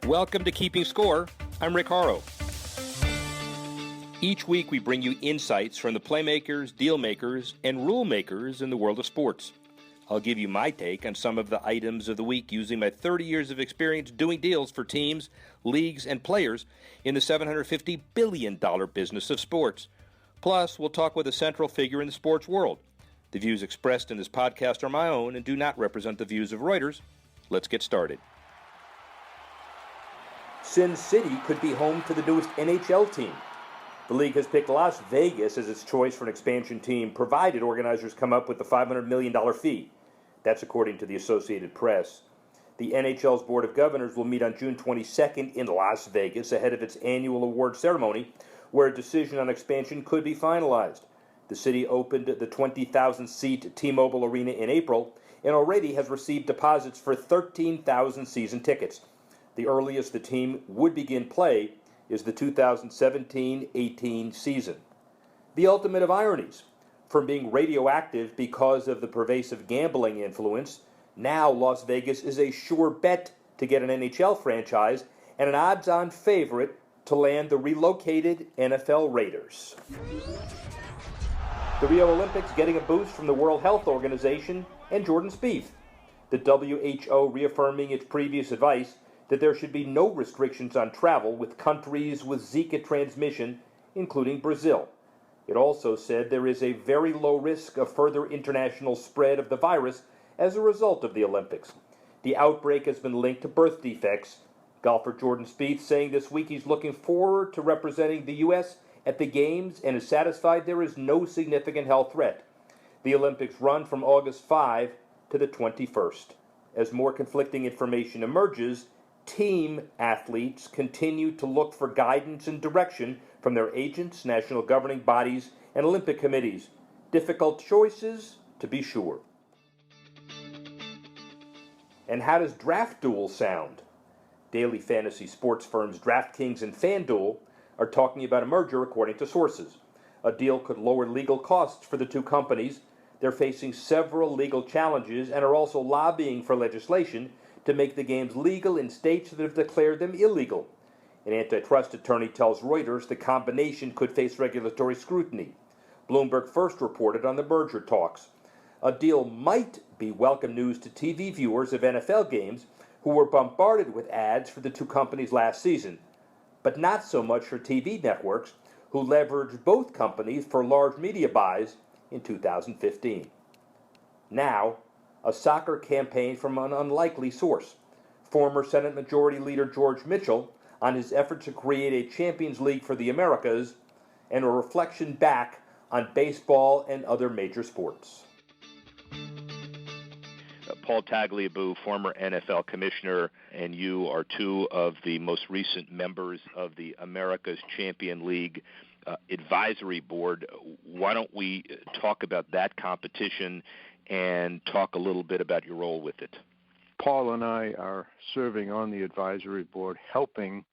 Welcome to Keeping Score. I'm Rick Horrow. Each week we bring you insights from the playmakers, deal makers, and rule makers in the world of sports. I'll give you my take on some of the items of the week using my 30 years of experience doing deals for teams, leagues, and players in the $750 billion business of sports. Plus, we'll talk with a central figure in the sports world. The views expressed in this podcast are my own and do not represent the views of Reuters. Let's get started. Sin City could be home to the newest NHL team. The league has picked Las Vegas as its choice for an expansion team, provided organizers come up with the $500 million fee. That's according to the Associated Press. The NHL's Board of Governors will meet on June 22nd in Las Vegas ahead of its annual award ceremony, where a decision on expansion could be finalized. The city opened the 20,000-seat T-Mobile Arena in April and already has received deposits for 13,000 season tickets. The earliest the team would begin play is the 2017-18 season. The ultimate of ironies. From being radioactive because of the pervasive gambling influence, now Las Vegas is a sure bet to get an NHL franchise and an odds-on favorite to land the relocated NFL Raiders. The Rio Olympics getting a boost from the World Health Organization and Jordan Spieth. The WHO reaffirming its previous advice that there should be no restrictions on travel with countries with Zika transmission, including Brazil. It also said there is a very low risk of further international spread of the virus as a result of the Olympics. The outbreak has been linked to birth defects. Golfer Jordan Spieth saying this week he's looking forward to representing the U.S. at the Games and is satisfied there is no significant health threat. The Olympics run from August 5 to the 21st. As more conflicting information emerges, team athletes continue to look for guidance and direction from their agents, national governing bodies, and Olympic committees. Difficult choices, to be sure. And how does Draft Duel sound? Daily fantasy sports firms DraftKings and FanDuel are talking about a merger according to sources. A deal could lower legal costs for the two companies. They're facing several legal challenges and are also lobbying for legislation to make the games legal in states that have declared them illegal. An antitrust attorney tells Reuters the combination could face regulatory scrutiny. Bloomberg first reported on the merger talks. A deal might be welcome news to TV viewers of NFL games who were bombarded with ads for the two companies last season, but not so much for TV networks who leveraged both companies for large media buys in 2015. Now, a soccer campaign from an unlikely source. Former Senate Majority Leader George Mitchell on his effort to create a Champions League for the Americas and a reflection back on baseball and other major sports. Paul Tagliabue, former NFL commissioner, and you are two of the most recent members of the America's Champion League advisory board. Why don't we talk about that competition and talk a little bit about your role with it? Paul and I are serving on the advisory board, helping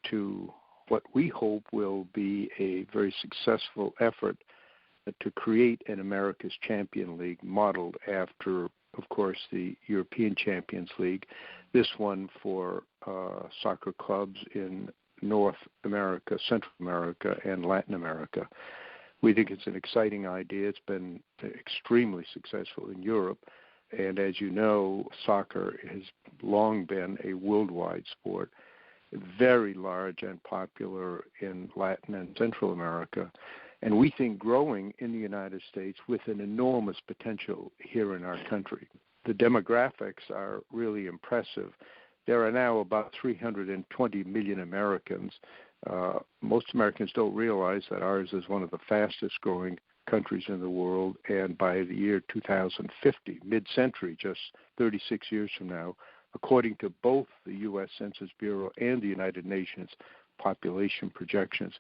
to what we hope will be a very successful effort to create an America's Champion League modeled after, of course, the European Champions League, this one for soccer clubs in North America, Central America, and Latin America. We think it's an exciting idea. It's been extremely successful in Europe. And as you know, soccer has long been a worldwide sport, very large and popular in Latin and Central America, and we think growing in the United States with an enormous potential here in our country. The demographics are really impressive. There are now about 320 million Americans. Most Americans don't realize that ours is one of the fastest growing countries in the world, and by the year 2050, mid-century, just 36 years from now, according to both the U.S. Census Bureau and the United Nations population projections,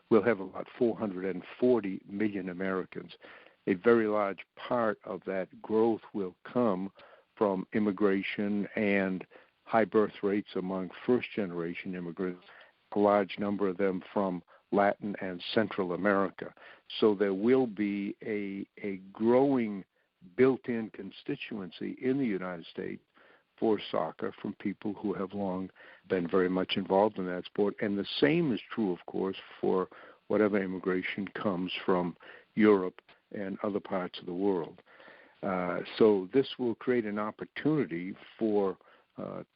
we'll have about 440 million Americans. A very large part of that growth will come from immigration and high birth rates among first-generation immigrants, a large number of them from Latin and Central America. So there will be a growing built-in constituency in the United States for soccer from people who have long been very much involved in that sport. And the same is true, of course, for whatever immigration comes from Europe and other parts of the world. So this will create an opportunity for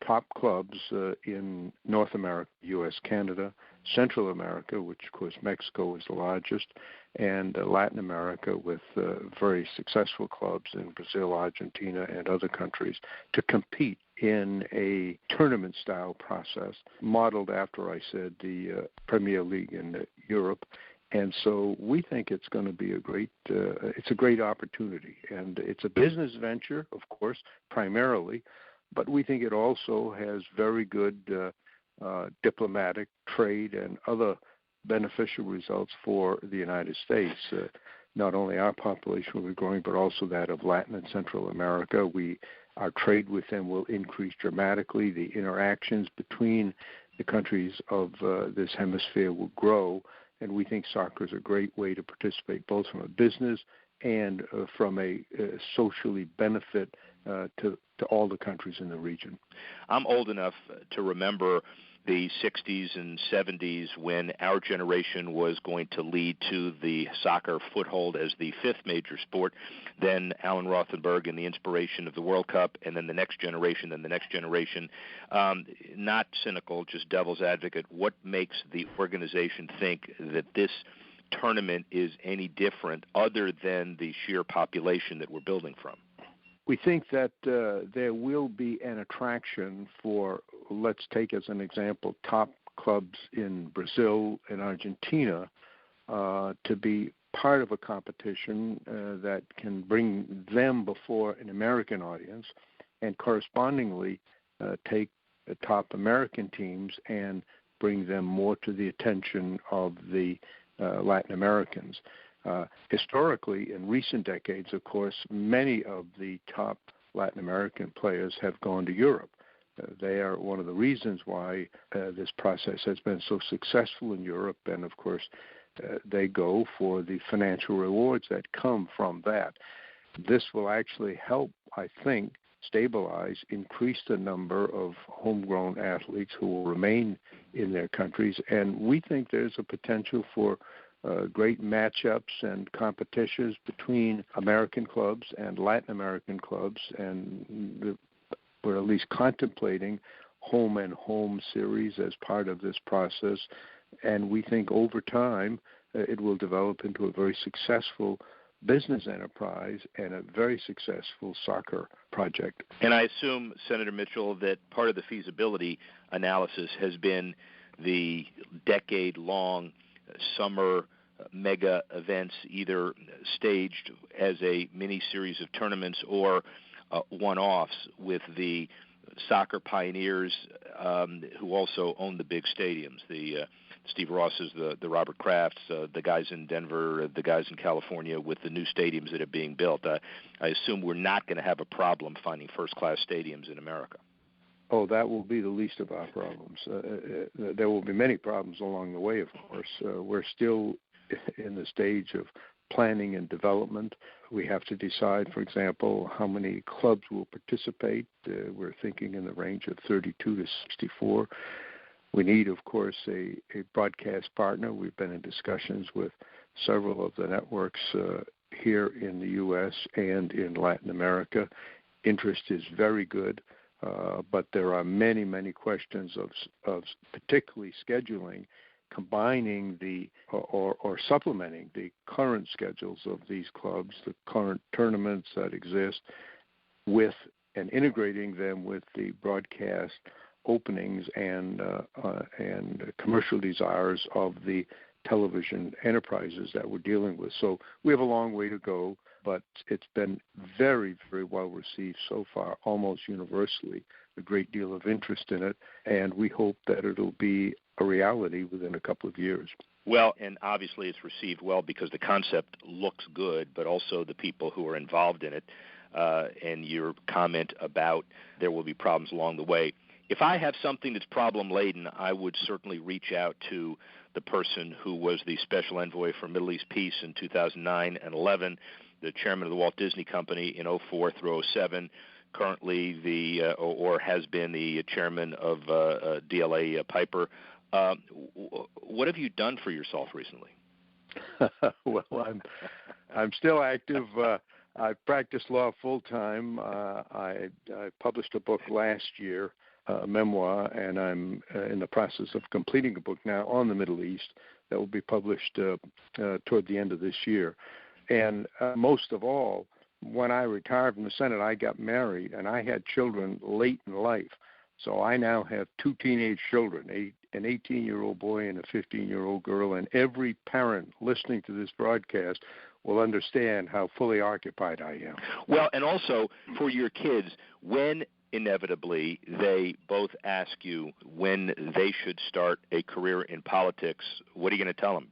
top clubs in North America, U.S., Canada, Central America, which, of course, Mexico is the largest, and Latin America with very successful clubs in Brazil, Argentina, and other countries to compete in a tournament-style process modeled after, I said, the Premier League in Europe. And so we think it's going to be it's a great opportunity. And it's a business venture, of course, primarily, but we think it also has very good diplomatic, trade, and other beneficial results for the United States. Not only our population will be growing, but also that of Latin and Central America. Our trade with them will increase dramatically. The interactions between the countries of this hemisphere will grow, and we think soccer is a great way to participate both from a business and from a socially benefit to all the countries in the region. I'm old enough to remember the 60s and 70s when our generation was going to lead to the soccer foothold as the fifth major sport, then Alan Rothenberg and the inspiration of the World Cup, and then the next generation, not cynical, just devil's advocate. What makes the organization think that this tournament is any different other than the sheer population that we're building from? We think that there will be an attraction for, let's take as an example, top clubs in Brazil and Argentina to be part of a competition that can bring them before an American audience, and correspondingly take the top American teams and bring them more to the attention of the Latin Americans. Historically, in recent decades, of course, many of the top Latin American players have gone to Europe. They are one of the reasons why this process has been so successful in Europe, and of course, they go for the financial rewards that come from that. This will actually help, I think, stabilize, increase the number of homegrown athletes who will remain in their countries, and we think there's a potential for great matchups and competitions between American clubs and Latin American clubs, and we're at least contemplating home and home series as part of this process, and we think over time it will develop into a very successful business enterprise and a very successful soccer project. And I assume, Senator Mitchell, that part of the feasibility analysis has been the decade-long summer mega events, either staged as a mini-series of tournaments or one-offs with the soccer pioneers who also own the big stadiums, the Steve Rosses, the Robert Krafts, the guys in Denver, the guys in California with the new stadiums that are being built. I assume we're not going to have a problem finding first-class stadiums in America. Oh, that will be the least of our problems. There will be many problems along the way, of course. We're still in the stage of planning and development. We have to decide, for example, how many clubs will participate. We're thinking in the range of 32 to 64. We need, of course, a broadcast partner. We've been in discussions with several of the networks here in the U.S. and in Latin America. Interest is very good. But there are many, many questions of particularly scheduling, combining or supplementing the current schedules of these clubs, the current tournaments that exist, with and integrating them with the broadcast openings and commercial desires of the television enterprises that we're dealing with. So we have a long way to go, but it's been very, very well received so far, almost universally, a great deal of interest in it, and we hope that it'll be a reality within a couple of years. Well, and obviously it's received well because the concept looks good, but also the people who are involved in it, and your comment about there will be problems along the way. If I have something that's problem-laden, I would certainly reach out to the person who was the special envoy for Middle East peace in 2009 and 11, the chairman of the Walt Disney Company in 04 through 07, currently the or has been the chairman of DLA Piper. What have you done for yourself recently? Well, I'm still active. I practice law full time. I published a book last year, a memoir, and I'm in the process of completing a book now on the Middle East that will be published toward the end of this year. And most of all, when I retired from the Senate, I got married, and I had children late in life. So I now have two teenage children, an 18-year-old boy and a 15-year-old girl, and every parent listening to this broadcast will understand how fully occupied I am. Well, and also for your kids, when inevitably they both ask you when they should start a career in politics, what are you going to tell them?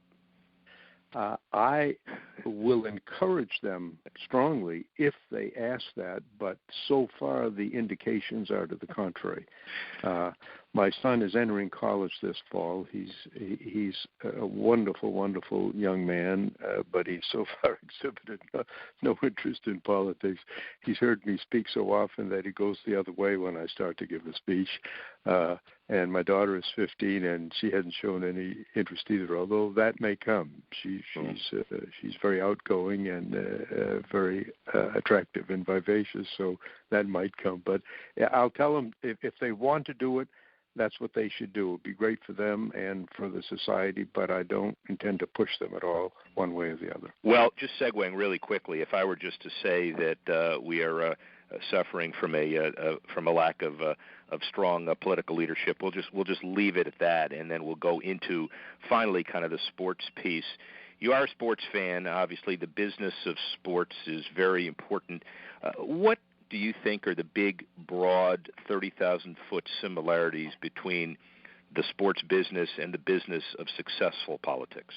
I will encourage them strongly if they ask that, but so far the indications are to the contrary. My son is entering college this fall. He's a wonderful, wonderful young man, but he's so far exhibited no interest in politics. He's heard me speak so often that he goes the other way when I start to give a speech. And my daughter is 15, and she hasn't shown any interest either, although that may come. She's very outgoing and very attractive and vivacious, so that might come. But I'll tell them if they want to do it, that's what they should do. It would be great for them and for the society, but I don't intend to push them at all one way or the other. Well, just segueing really quickly, if I were just to say that we are suffering from a lack of strong political leadership, we'll just leave it at that, and then we'll go into finally kind of the sports piece. You are a sports fan. Obviously, the business of sports is very important. What do you think are the big, broad, 30,000-foot similarities between the sports business and the business of successful politics?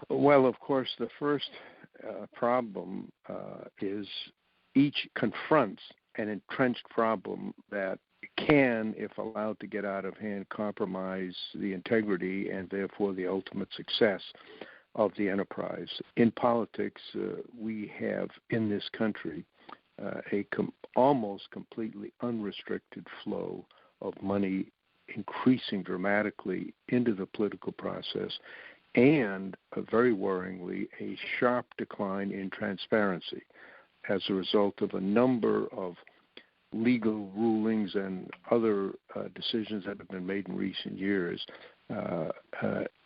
Well, of course, the first problem is each confronts an entrenched problem that can, if allowed to get out of hand, compromise the integrity and therefore the ultimate success of the enterprise. In politics, we have in this country almost completely unrestricted flow of money increasing dramatically into the political process, and very worryingly, a sharp decline in transparency as a result of a number of legal rulings and other decisions that have been made in recent years.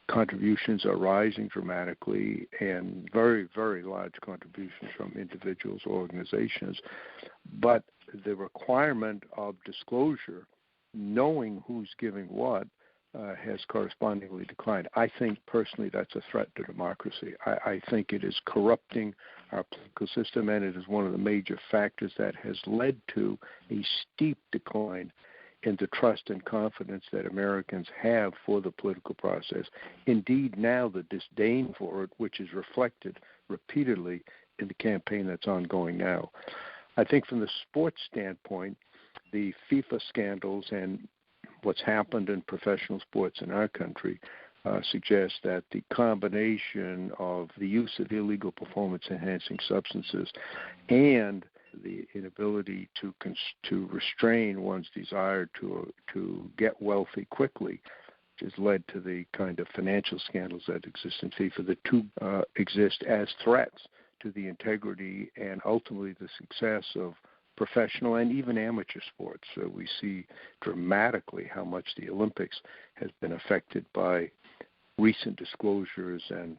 Contributions are rising dramatically, and very, very large contributions from individuals, organizations. But the requirement of disclosure, knowing who's giving what, has correspondingly declined. I think personally that's a threat to democracy. I think it is corrupting our political system, and it is one of the major factors that has led to a steep decline in the trust and confidence that Americans have for the political process. Indeed, now the disdain for it, which is reflected repeatedly in the campaign that's ongoing now. I think from the sports standpoint, the FIFA scandals and what's happened in professional sports in our country suggests that the combination of the use of illegal performance-enhancing substances and the inability to restrain one's desire to get wealthy quickly, which has led to the kind of financial scandals that exist in FIFA. The two exist as threats to the integrity and ultimately the success of professional and even amateur sports. So we see dramatically how much the Olympics has been affected by recent disclosures and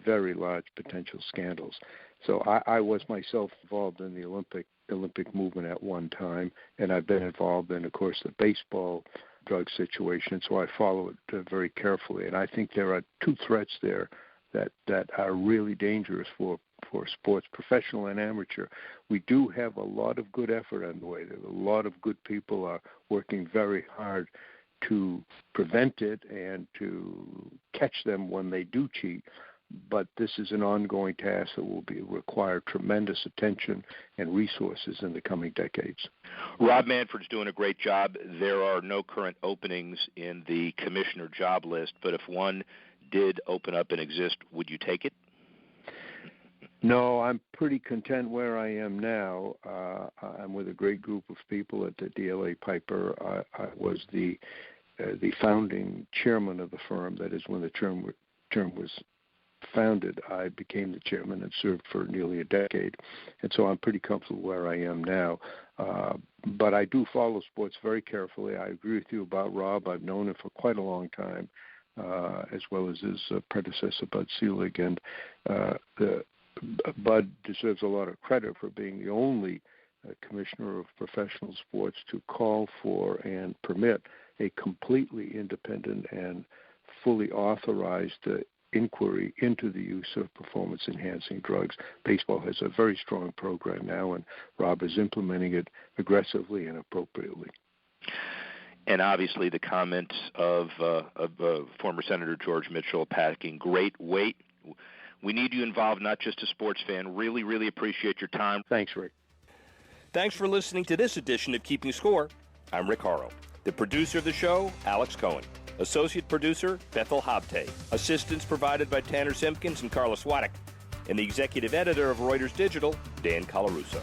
very large potential scandals. So I was myself involved in the Olympic movement at one time, and I've been involved in, of course, the baseball drug situation, so I follow it very carefully. And I think there are two threats there that are really dangerous for sports, professional and amateur. We do have a lot of good effort underway. There are a lot of good people are working very hard to prevent it and to catch them when they do cheat. But this is an ongoing task that will require tremendous attention and resources in the coming decades. Rob Manfred's doing a great job. There are no current openings in the commissioner job list, but if one did open up and exist, would you take it? No, I'm pretty content where I am now. I'm with a great group of people at the DLA Piper. I was the founding chairman of the firm. That is, when the term was founded, I became the chairman and served for nearly a decade. And so I'm pretty comfortable where I am now. But I do follow sports very carefully. I agree with you about Rob. I've known him for quite a long time, as well as his predecessor, Bud Selig. And Bud deserves a lot of credit for being the only commissioner of professional sports to call for and permit a completely independent and fully authorized inquiry into the use of performance-enhancing drugs. Baseball has a very strong program now, and Rob is implementing it aggressively and appropriately. And obviously the comments of former Senator George Mitchell packing great weight. We need you involved, not just a sports fan. Really, really appreciate your time. Thanks, Rick. Thanks for listening to this edition of Keeping Score. I'm Rick Horrow. The producer of the show, Alex Cohen. Associate producer, Bethel Habte. Assistance provided by Tanner Simpkins and Carla Swadek. And the executive editor of Reuters Digital, Dan Colarusso.